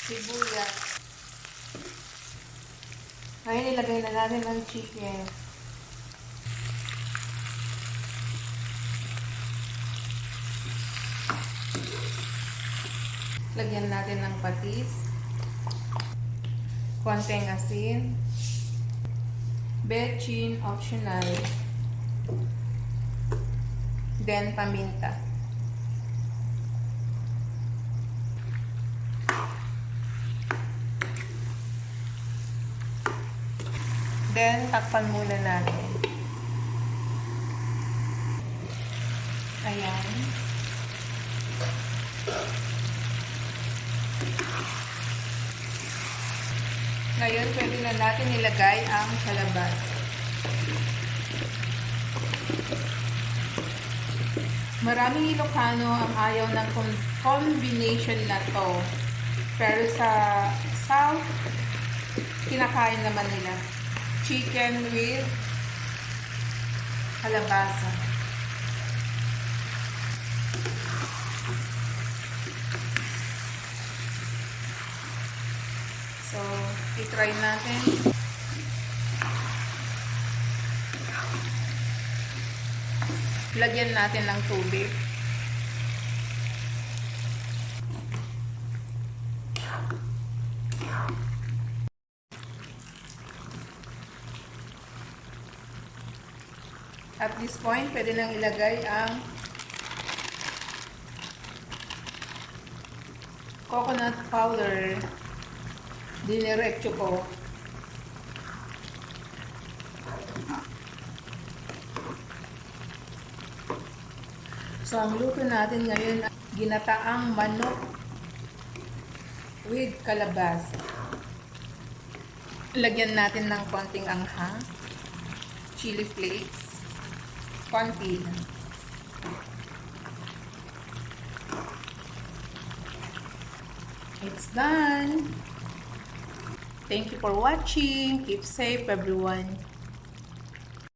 sibuyas. Ngayon ilagay na natin ang chicken. Lagyan natin ng patis. Konting asin. Bechin, optional. Then, paminta. Then, takpan muna natin. Ayan. Ngayon, pwede na natin ilagay ang kalabasa. Maraming Ilocano ang ayaw ng combination na to. Pero sa South, kinakain naman nila. Chicken with kalabasa. So, i-try natin. Lagyan natin ng tubig. At this point, pwede nang ilagay ang coconut powder. Diniretso ko. So, ang luto natin ngayon ay ginataang manok with kalabasa. Lagyan natin ng konting anghang, chili flakes, konti lang. It's done! Thank you for watching. Keep safe, everyone.